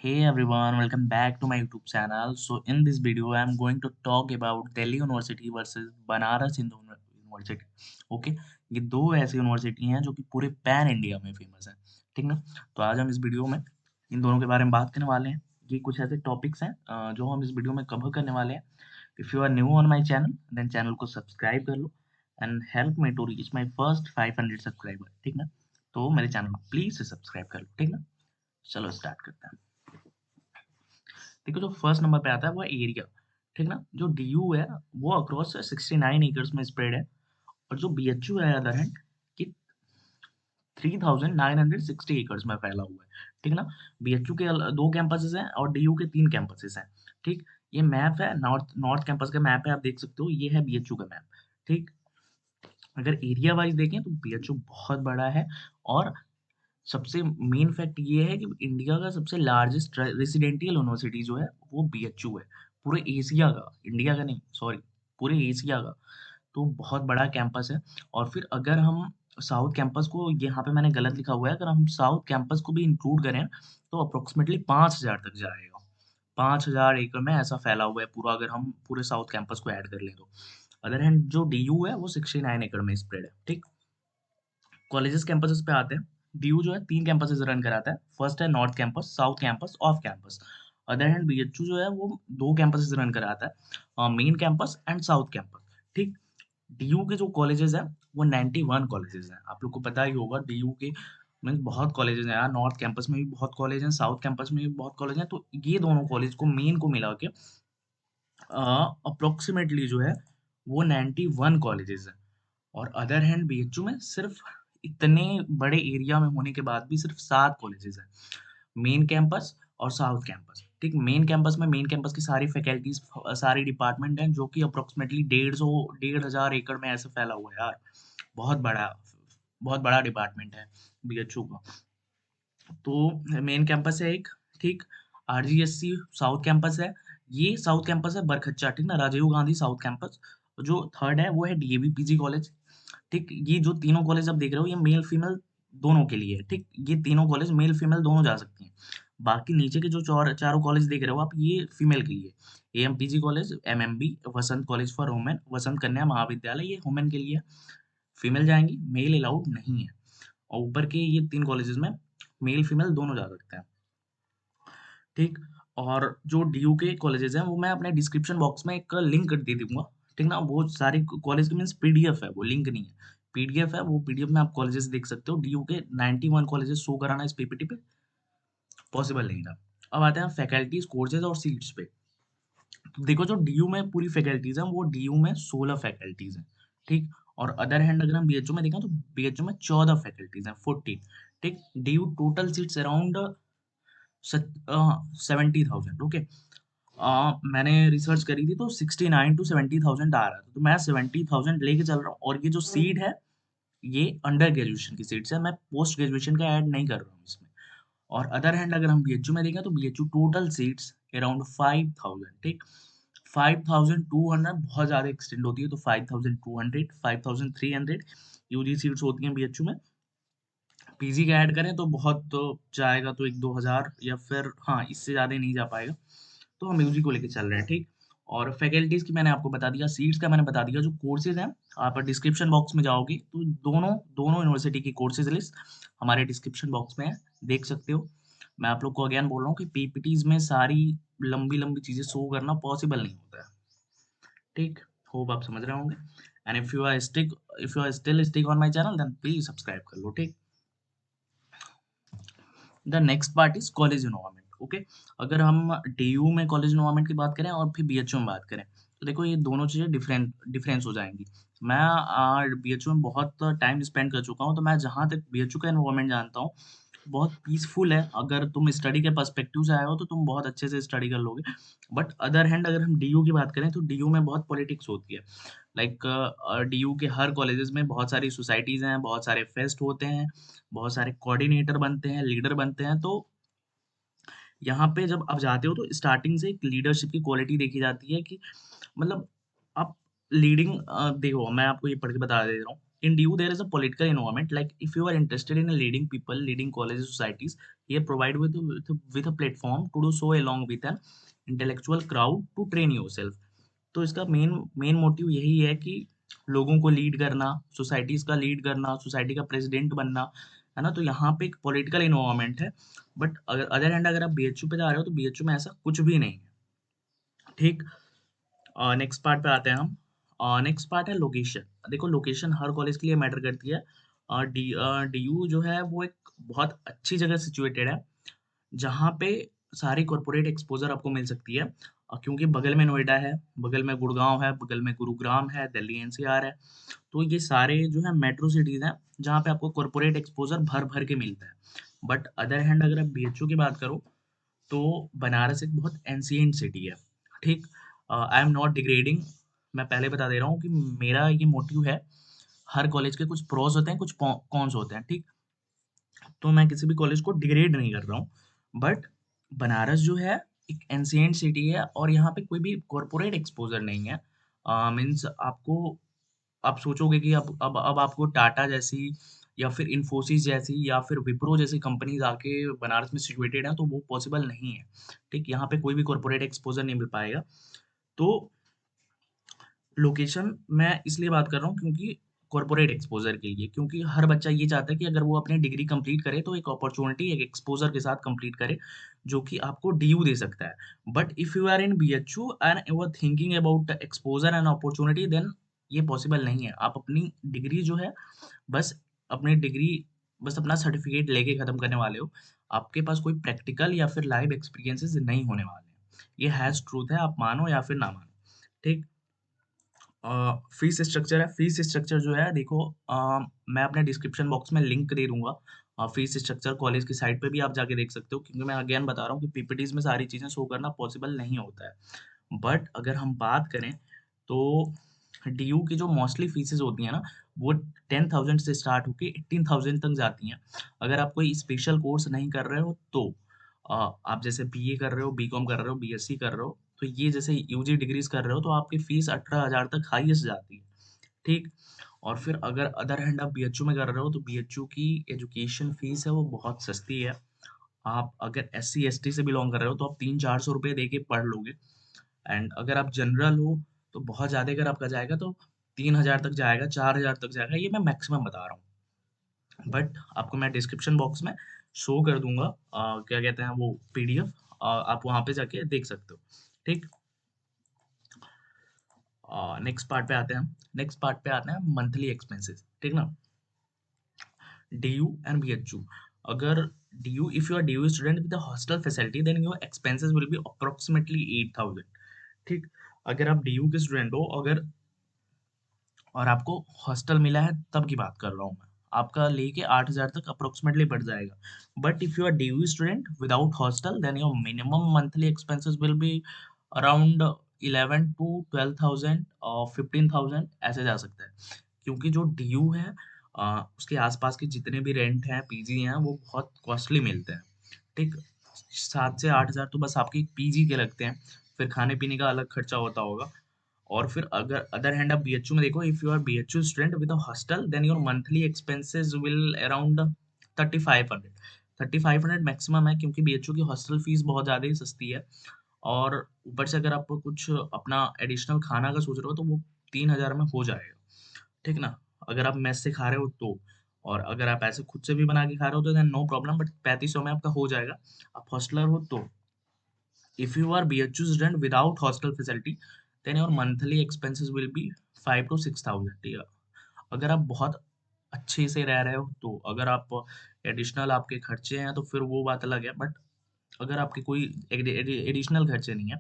Hey everyone, welcome back to my YouTube channel. So in this video, I am going to talk about Delhi University versus Banaras Hindu University. Okay, ये दो ऐसी university हैं जो कि पूरे pan India में famous है, ठीक ना? तो आज हम इस वीडियो में इन दोनों के बारे में बात करने वाले हैं। ये कुछ ऐसे टॉपिक्स हैं जो हम इस वीडियो में कवर करने वाले हैं। If you are new on my channel, then channel को सब्सक्राइब कर लो and help me to reach my first 500 subscriber, ठीक ना? तो मेरे चैनल को प्लीज़ से सब्सक्राइब कर लो, ठीक ना? चलो स्टार्ट करते हैं। देखो जो फर्स्ट नंबर पे आता है वो है एरिया, ठीक ना? जो डीयू है वो अक्रॉस 69 एकर्स में स्प्रेड है और जो बीएचयू है अदर हैंड कि 3960 एकर्स में फैला हुआ है, ठीक ना? बीएचयू के दो कैंपसेस हैं और डीयू के तीन कैंपसेस हैं, ठीक? ये मैप है, नॉर्थ नॉर्थ कैंपस का मैप है, आप देख सकते हो। ये है बीएचयू का मैप, ठीक? अगर एरिया वाइज देखें तो बीएचयू बहुत बड़ा है और सबसे मेन फैक्ट ये है कि इंडिया का सबसे लार्जेस्ट रेसिडेंटियल यूनिवर्सिटी जो है वो बीएचयू है। पूरे एशिया का, इंडिया का नहीं सॉरी, पूरे एशिया का। तो बहुत बड़ा कैंपस है। और फिर अगर हम साउथ कैंपस को, यहाँ पे मैंने गलत लिखा हुआ है, अगर हम साउथ कैंपस को भी इंक्लूड करें तो अप्रोक्सीमेटली 5000 तक जाएगा। 5000 एकड़ में ऐसा फैला हुआ है पूरा, अगर हम पूरे साउथ कैंपस को ऐड कर लें तो। अदर हैंड जो डीयू है वो 69 एकड़ में स्प्रेड है, ठीक? कॉलेजेस कैंपसेस पे आते हैं। डीयू जो है 3 कैंपसेस रन कराता है। फर्स्ट है north campus, south campus, off campus. Other hand BHU जो है वो 2 कैंपसेस रन कराता है, main campus and south campus, ठीक? डीयू के जो कॉलेजेस हैं वो 91 कॉलेजेस हैं। आप लोग को पता ही होगा डीयू के मीन्स बहुत कॉलेजेस हैं यार। नॉर्थ कैंपस में भी बहुत कॉलेज हैं, साउथ कैंपस में भी बहुत कॉलेज हैं। तो ये दोनों कॉलेज को मेन को मिला के अप्रोक्सीमेटली जो है वो 91 कॉलेजेस हैं। और अदर हैंड बीएचयू में सिर्फ इतने बड़े एरिया में होने के बाद भी सिर्फ 7 कॉलेजेस हैं, मेन कैंपस और साउथ कैंपस, ठीक? मेन कैंपस में मेन कैंपस की सारी फैकल्टीज, सारी डिपार्टमेंट हैं जो कि अप्रोक्सीमेटली 1,500 एकड़ में ऐसे फैला हुआ है यार। बहुत बड़ा, बहुत बड़ा डिपार्टमेंट है बीएचयू का। तो मेन कैंपस है एक, ठीक? आरजीएससी साउथ कैंपस है। ये साउथ कैंपस है बरखच्चा, ठीक ना? Rajiv Gandhi south campus. जो थर्ड है वो है डीएवी पीजी कॉलेज, ठीक? ये जो तीनों कॉलेज आप देख रहे हो ये मेल फीमेल दोनों के लिए है, ठीक? ये तीनों कॉलेज मेल फीमेल दोनों जा सकती हैं। बाकी नीचे के जो चारों कॉलेज देख रहे हो आप, ये फीमेल के लिए। AMPG college, MMB, Vasant college for women, Vasant Kanya Mahavidyalaya, ये वुमेन के लिए है। फीमेल जाएंगी, मेल अलाउड नहीं है। और ऊपर के ये 3 कॉलेजेस में मेल फीमेल दोनों जा सकते हैं, ठीक? और जो डीयू के कॉलेजेस हैं वो मैं अपने डिस्क्रिप्शन बॉक्स में एक लिंक दे दूंगा, ठीक ना? वो सारे कॉलेज के मीन्स पीडीएफ है, वो लिंक नहीं है, पीडीएफ है। वो पीडीएफ में आप कॉलेजेस देख सकते हो। डीयू के 91 कॉलेजेस शो कराना इस पीपीटी पे पॉसिबल नहीं था। अब आते हैं फैकल्टीज, कोर्सेज और सीट्स पे। तो देखो जो डीयू में पूरी फैकल्टीज हैं वो डीयू में 16 फैकल्टीज हैं, ठीक? और अदर हैंड अगर हम बीएचयू में देखें तो बीएचयू में 14 फैकल्टीज हैं, 14, ठीक? DU total seats around 70,000, okay? मैंने रिसर्च करी थी तो 69 टू 70,000 आ रहा था, तो मैं 70,000 लेके चल रहा हूँ। और ये जो सीट है ये अंडर ग्रेजुएशन की सीट्स है, मैं पोस्ट ग्रेजुएशन का ऐड नहीं कर रहा हूँ इसमें। और अदर हैंड अगर हम बीएचयू में देखें तो बीएचयू टोटल सीट्स अराउंड 5,000, ठीक? 5,200 बहुत ज़्यादा एक्सटेंड होती है, तो 5,200, 5,300 यूजी सीट्स होती हैं बीएचयू में। पीजी का ऐड करें तो बहुत तो जाएगा, तो 1-2 हज़ार, या फिर हाँ इससे ज़्यादा नहीं जा पाएगा। तो हम यूजी को लेके चल रहे हैं, ठीक? और फैकल्टीज की मैंने आपको बता दिया, सीट्स का मैंने बता दिया। जो कोर्सेज हैं, आप डिस्क्रिप्शन बॉक्स में जाओगे तो दोनों दोनों यूनिवर्सिटी की कोर्सेज लिस्ट हमारे डिस्क्रिप्शन बॉक्स में है, देख सकते हो। मैं आप लोग को अगेन बोल रहा हूँ कि पीपीटीज में सारी लंबी लंबी चीजें शो करना पॉसिबल नहीं होता है, ठीक? होप आप समझ रहे होंगे। And if you are still stick on my channel then please subscribe कर लो, ठीक? The next part is college environment, okay? अगर हम डीयू में कॉलेज इन्वायरमेंट की बात करें और फिर बीएचयू में बात करें तो देखो ये दोनों चीज़ें डिफरेंस हो जाएंगी। मैं बीएचयू में बहुत टाइम स्पेंड कर चुका हूँ, तो मैं जहाँ तक बीएचयू का इन्वायरमेंट जानता हूँ बहुत पीसफुल है। अगर तुम स्टडी के पर्सपेक्टिव से आए हो तो तुम बहुत अच्छे से स्टडी कर लोगे। बट अदर हैंड अगर हम डीयू की बात करें तो डीयू में बहुत पॉलिटिक्स होती है। लाइक डीयू के हर कॉलेजेस में बहुत सारी सोसाइटीज हैं, बहुत सारे फेस्ट होते हैं, बहुत सारे कोऑर्डिनेटर बनते हैं, लीडर बनते हैं। तो यहाँ पे जब आप जाते हो तो स्टार्टिंग से एक लीडरशिप की क्वालिटी देखी जाती है कि मतलब आप लीडिंग देखो मैं आपको ये पढ़ के बता दे रहा हूँ। In DU, there is a political environment. Like if you are interested in leading people, leading colleges, societies, here provide with a platform to do so along with an intellectual crowd to train yourself. तो इसका main main motive यही है कि लोगों को lead करना, societies का lead करना, सोसाइटी का प्रेसिडेंट बनना, है ना? तो यहाँ पे एक पॉलिटिकल इन्वायरमेंट है। बट अगर अदर हैंड अगर आप बीएचयू पे जा रहे हो तो बीएचयू में ऐसा कुछ भी नहीं है। ठीक। नेक्स्ट पार्ट पे आते हैं हम। नेक्स्ट पार्ट है लोकेशन। देखो लोकेशन हर कॉलेज के लिए मैटर करती है। डीयू जो है वो एक बहुत अच्छी जगह सिचुएटेड है, जहाँ पे सारी कॉर्पोरेट एक्सपोजर आपको मिल सकती है। क्योंकि बगल में नोएडा है, बगल में गुड़गांव है, बगल में गुरुग्राम है, दिल्ली एनसीआर है। तो ये सारे जो है मेट्रो सिटीज हैं जहाँ पे आपको कॉर्पोरेट एक्सपोजर भर भर के मिलता है। बट अदर हैंड अगर आप बीएचयू की बात करो तो बनारस एक बहुत एंशिएंट सिटी है। ठीक। आई एम नॉट डिग्रेडिंग, मैं पहले बता दे रहा हूँ कि मेरा ये मोटिव है। हर कॉलेज के कुछ प्रोस होते हैं, कुछ कॉन्स होते हैं। ठीक। तो मैं किसी भी कॉलेज को डिग्रेड नहीं कर रहा हूँ। बट बनारस जो है एक एंशिएंट सिटी है और यहाँ पे कोई भी कॉर्पोरेट एक्सपोजर नहीं है। मीन्स आपको, आप सोचोगे कि अब आपको टाटा जैसी या फिर इन्फोसिस जैसी या फिर विप्रो जैसी कंपनीज आके बनारस में सिचुएटेड हैं, तो वो पॉसिबल नहीं है। ठीक। यहाँ पे कोई भी कॉर्पोरेट एक्सपोजर नहीं मिल पाएगा। तो लोकेशन मैं इसलिए बात कर रहा हूँ क्योंकि कॉर्पोरेट एक्सपोजर के लिए, क्योंकि हर बच्चा ये चाहता है कि अगर वो अपनी डिग्री कंप्लीट करे तो एक अपॉर्चुनिटी, एक एक्सपोजर के साथ कंप्लीट करे, जो कि आपको डीयू दे सकता है। But if you are in BHU and you are thinking about exposure and opportunity, then ये पॉसिबल नहीं है। आप अपनी डिग्री जो है, बस अपनी डिग्री, बस अपना सर्टिफिकेट लेके खत्म करने वाले हो। आपके पास कोई प्रैक्टिकल या फिर लाइव एक्सपीरियंसेस नहीं होने वाले हैं। ये हैज ट्रूथ है, आप मानो या फिर ना मानो। ठीक। फीस स्ट्रक्चर है। फीस स्ट्रक्चर जो है देखो, मैं अपने डिस्क्रिप्शन बॉक्स में लिंक दे दूंगा। फीस स्ट्रक्चर कॉलेज की साइट पे भी आप जाके देख सकते हो, क्योंकि मैं अगेन बता रहा हूँ कि पीपीटीज में सारी चीज़ें शो करना पॉसिबल नहीं होता है। बट अगर हम बात करें तो डीयू की जो मोस्टली फीसेस होती हैं ना, वो 10,000 से स्टार्ट होके 18,000 तक जाती हैं। अगर आप कोई स्पेशल कोर्स नहीं कर रहे हो तो आप जैसे बीए कर रहे हो, बीकॉम कर रहे हो, बीएससी कर रहे हो, तो ये जैसे यूजी डिग्रीज कर रहे हो तो आपकी फीस 18,000 तक हाईएस्ट जाती है। ठीक। और फिर अगर अदर हैंड आप बीएचयू में कर रहे हो तो बीएचयू की एजुकेशन फीस है वो बहुत सस्ती है। आप अगर एससी एसटी से बिलोंग कर रहे हो तो आप 300-400 रुपये दे के पढ़ लोगे। एंड अगर आप जनरल हो तो बहुत ज़्यादा अगर आपका जाएगा तो 3,000 तक जाएगा, 4,000 तक जाएगा। ये मैं मैक्सिमम बता रहा हूँ। बट आपको मैं डिस्क्रिप्शन बॉक्स में शो कर दूंगा, क्या कहते हैं वो पीडीएफ, आप वहाँ पे जाके देख सकते हो। ठीक। नेक्स्ट पार्ट पे आते हैं हम। नेक्स्ट पार्ट पे आते हैं मंथली एक्सपेंसेस। ठीक ना। DU and BHU. अगर DU, if you are DU student with hostel facility, then your expenses will be approximately 8,000। ठीक। अगर आप डीयू के स्टूडेंट हो, अगर और आपको हॉस्टल मिला है तब की बात कर रहा हूँ मैं, आपका लेके 8,000 तक अप्रोक्सीमेटली बढ़ जाएगा। But if you are DU student without hostel, then your minimum monthly expenses will be around 11 to 12,000 और 15,000 ऐसे जा सकता है। क्योंकि जो डीयू है, उसके आसपास के जितने भी रेंट हैं, पीजी हैं, वो बहुत कॉस्टली मिलते हैं। ठीक। 7 से 8,000 तो बस आपके पीजी के लगते हैं, फिर खाने पीने का अलग खर्चा होता होगा। और फिर अगर अदर हैंड आप बीएचयू में देखो, if you are BHU student with a hostel, then your monthly expenses will around 3,500। 3,500 maximum है, क्योंकि बीएचयू की हॉस्टल फीस बहुत ज़्यादा ही सस्ती है। और ऊपर से अगर आप कुछ अपना एडिशनल खाना का सोच रहे हो तो वो 3,000 में हो जाएगा। ठीक ना। अगर आप मेस से खा रहे हो तो, और अगर आप ऐसे खुद से भी बना के खा रहे हो तो देन नो प्रॉब्लम, बट 3,500 में आपका हो जाएगा। आप हॉस्टलर हो तो। If you are BHU student without hostel facility, then your monthly expenses will be 5 to 6,000। ठीक है। अगर आप बहुत अच्छे से रह रहे हो तो, अगर आप एडिशनल आपके खर्चे हैं तो फिर वो बात अलग है। बट अगर आपके कोई एडिशनल खर्चे नहीं है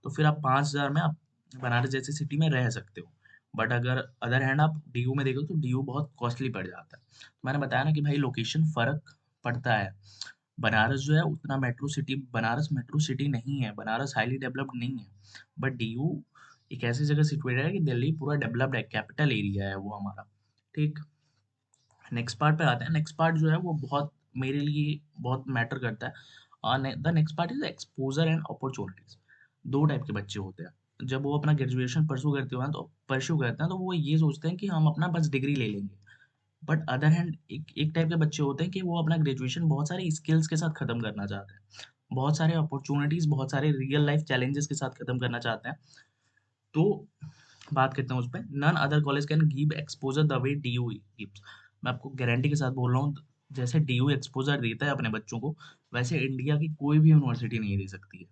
तो फिर आप 5,000 में आप बनारस जैसी सिटी में रह सकते हो। बट अगर अदर हैंड आप डीयू में देखो तो डीयू बहुत कॉस्टली पड़ जाता है। तो मैंने बताया ना कि भाई लोकेशन फर्क पड़ता है। बनारस जो है उतना metro city, Banaras metro city नहीं है, बनारस हाईली डेवलप्ड नहीं है। बट डीयू एक ऐसी जगह सिचुएटेड है कि दिल्ली पूरा डेवलप्ड है, कैपिटल एरिया है वो हमारा। ठीक। नेक्स्ट पार्ट पे आते हैं। नेक्स्ट पार्ट जो है वो बहुत मेरे लिए बहुत मैटर करता है। The next part is exposure and opportunities. दो टाइप के बच्चे होते हैं। जब वो अपना ग्रेजुएशन परस्यू करते हैं तो वो ये सोचते हैं कि हम अपना बस डिग्री ले लेंगे। बट अदर हैंड एक एक टाइप के बच्चे होते हैं कि वो अपना ग्रेजुएशन बहुत सारे स्किल्स के साथ खत्म करना चाहते हैं। बहुत सारे अपॉर्च्युनिटीज़, बहुत सारे रियल लाइफ चैलेंजेस के साथ खत्म करना चाहते हैं। तो बात करते हैं उसपे, none other college can give exposure the way DU gives. मैं आपको गारंटी के साथ बोल रहा हूँ, जैसे डीयू एक्सपोज़र देता है अपने बच्चों को, वैसे इंडिया की कोई भी यूनिवर्सिटी नहीं दे सकती है।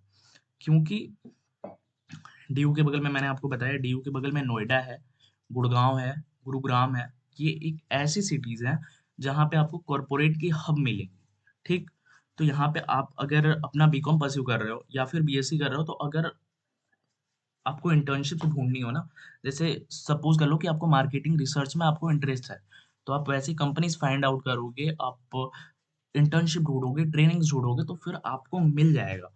क्योंकि डीयू के बगल में मैंने आपको बताया, डीयू के बगल में नोएडा है, गुड़गाँव है, गुरुग्राम है। ये एक ऐसी सिटीज़ हैं, जहाँ पे आपको कॉर्पोरेट की हब मिलेंगी, ठीक? तो यहाँ पे आप अगर अपना बीकॉम परस्यू कर रहे हो या फिर बीएससी कर रहे हो, तो अगर आपको इंटर्नशिप ढूँढनी हो ना, जैसे सपोज़ कर लो कि आपको मार्केटिंग रिसर्च में आपको इंटरेस्ट है, तो आप वैसी कंपनीज़ फाइंड आउट करोगे, आप इंटर्नशिप ढूँढोगे, ट्रेनिंग्स ढूँढोगे, तो फिर आपको मिल जाएगा।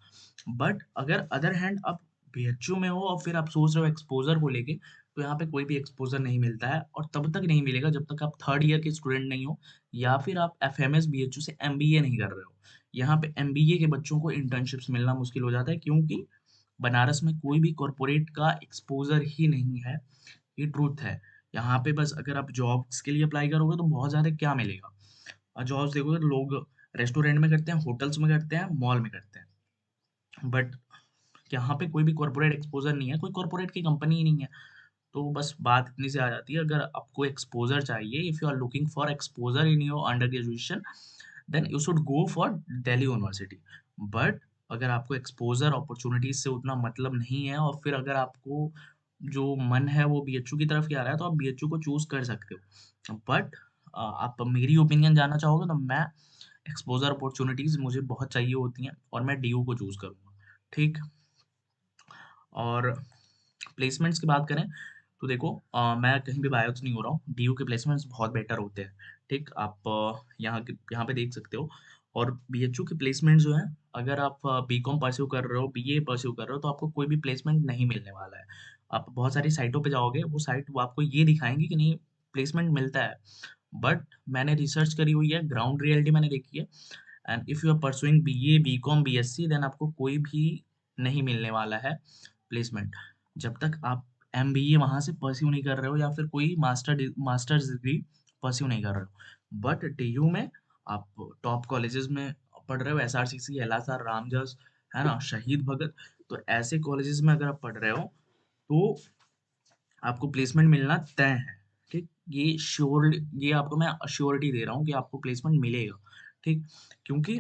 बट अगर अदर हैंड आप बीएचयू में हो और फिर आप सोच रहे हो एक्सपोज़र को लेके, तो यहाँ पे कोई भी एक्सपोज़र नहीं मिलता है और तब तक नहीं मिलेगा जब तक आप 3rd ईयर के स्टूडेंट नहीं हो या फिर आप एफएमएस बीएचयू से एमबीए नहीं कर रहे हो। यहाँ पे एमबीए के बच्चों को इंटर्नशिप्स मिलना मुश्किल हो जाता है क्योंकि बनारस में कोई भी कॉर्पोरेट का एक्सपोज़र ही नहीं है, ये ट्रुथ है। यहाँ पे बस अगर आप जॉब्स के लिए अप्लाई करोगे तो बहुत ज़्यादा क्या मिलेगा? जॉब्स देखोगे तो लोग रेस्टोरेंट में करते हैं, होटल्स में करते हैं, मॉल में करते हैं। बट यहाँ पे कोई भी कॉर्पोरेट एक्सपोज़र नहीं है, कोई कॉर्पोरेट की कंपनी ही नहीं है। तो बस बात इतनी सी आ जाती है, अगर आपको एक्सपोज़र चाहिए, if you are looking for exposure in your under graduation, then you should go for Delhi university. But अगर आपको एक्सपोज़र अपॉर्च्युनिटीज़ से उतना मतलब नहीं है और फिर अगर आपको जो मन है वो बीएचयू की तरफ ही आ रहा है, तो आप बीएचयू को चूज़ कर सकते हो। बट आप मेरी ओपिनियन जानना चाहोगे तो मैं एक्सपोज़र अपॉर्च्युनिटीज़ मुझे बहुत चाहिए होती हैं और मैं डीयू को चूज़ करूँगा। ठीक? और प्लेसमेंट्स की बात करें तो देखो मैं कहीं भी बायस नहीं हो रहा हूँ, डीयू के प्लेसमेंट्स बहुत बेटर होते हैं, ठीक? आप यहाँ पे देख सकते हो और बीएचयू के प्लेसमेंट जो हैं, अगर आप बीकॉम परस्यू कर रहे हो, बीए परस्यू कर रहे हो, तो आपको कोई भी प्लेसमेंट नहीं मिलने वाला है। आप बहुत सारी साइटों पे जाओगे, वो साइट वो आपको ये दिखाएँगी कि नहीं प्लेसमेंट मिलता है, बट मैंने रिसर्च करी हुई है, ग्राउंड रियलिटी मैंने देखी है and if you are pursuing BA, BCom, BSc then आपको कोई भी नहीं मिलने वाला है प्लेसमेंट। जब तक आप एमबीए वहाँ से परस्यू नहीं कर रहे हो या फिर कोई मास्टर्स डिग्री परस्यू नहीं कर रहे हो। बट डीयू में आप टॉप कॉलेजेस में पढ़ रहे हो, एसआरसीसी, एलआरआर, रामजस, है ना? शहीद भगत, तो ऐसे कॉलेजेस में अगर आप पढ़ रहे हो, तो आपको प्लेसमेंट मिलना तय है, ठीक? ये आपको मैं अश्योरिटी दे रहा हूँ कि आपको प्लेसमेंट मिलेगा, ठीक? क्योंकि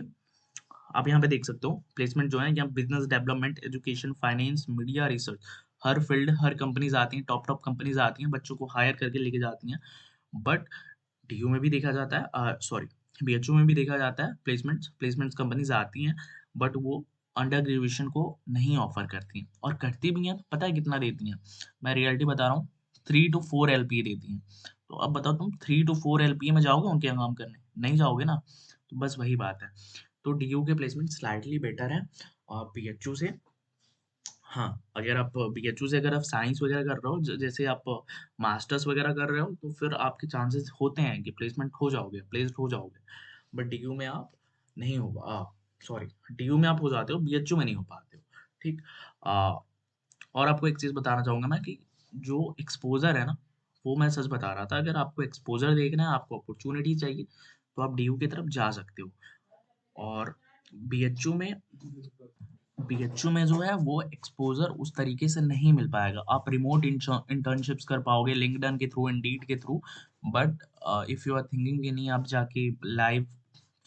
आप यहाँ पे देख सकते हो प्लेसमेंट जो है यहाँ business development, education, finance, media, research, हर फील्ड, हर कंपनीज़ आती हैं, टॉप कंपनीज़ आती हैं, बच्चों को हायर करके लेके जाती हैं। बट डीयू में भी देखा जाता है सॉरी बीएचयू में भी देखा जाता है प्लेसमेंट्स कंपनीज़ आती हैं, बट वो अंडर ग्रेजुएशन को नहीं ऑफ़र करती हैं और करती भी हैं तो पता है कितना देती हैं? मैं रियलिटी बता रहा हूँ 3 टू 4 एलपीए देती हैं। तो अब बताओ तुम 3 टू 4 एलपीए में जाओगे उनके यहाँ काम करने? नहीं जाओगे ना। तो बस वही बात है। तो डीयू के प्लेसमेंट स्लाइटली बेटर है बीएचयू से। हाँ, अगर आप बीएचयू से अगर आप साइंस वगैरह कर रहे हो जैसे आप मास्टर्स वगैरह कर रहे हो तो फिर आपके चांसेस होते हैं कि प्लेसमेंट हो जाओगे, प्लेस्ड हो जाओगे। बट डीयू में आप नहीं हो सॉरी डीयू में आप हो जाते हो, बीएचयू में नहीं हो पाते हो, ठीक? अ, और आपको एक चीज़ बताना चाहूँगा मैं कि जो एक्सपोज़र है ना, वो मैं सच बता रहा था, अगर आपको एक्सपोज़र देखना है, आपको अपॉर्च्युनिटी चाहिए, तो आप डीयू की तरफ जा सकते हो। और बीएचयू में बीएचयू में जो है वो एक्सपोज़र उस तरीके से नहीं मिल पाएगा। आप रिमोट इंटर्नशिप्स कर पाओगे लिंक्डइन के थ्रू, इंडीड के थ्रू but if you are thinking कि नहीं आप जाके live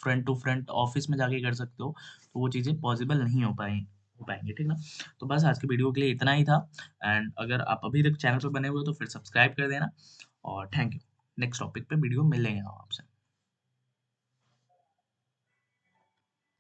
front to front office में जाके कर सकते हो, तो वो चीज़ें पॉसिबल नहीं हो पाएँगी, ठीक ना? तो बस आज की वीडियो के लिए इतना ही था एंड अगर आप अभी तक चैनल पे बने हुए हो तो फिर सब्सक्राइब कर देना और थैंक यू। नेक्स्ट टॉपिक पे वीडियो मिलेंगे हम आपसे।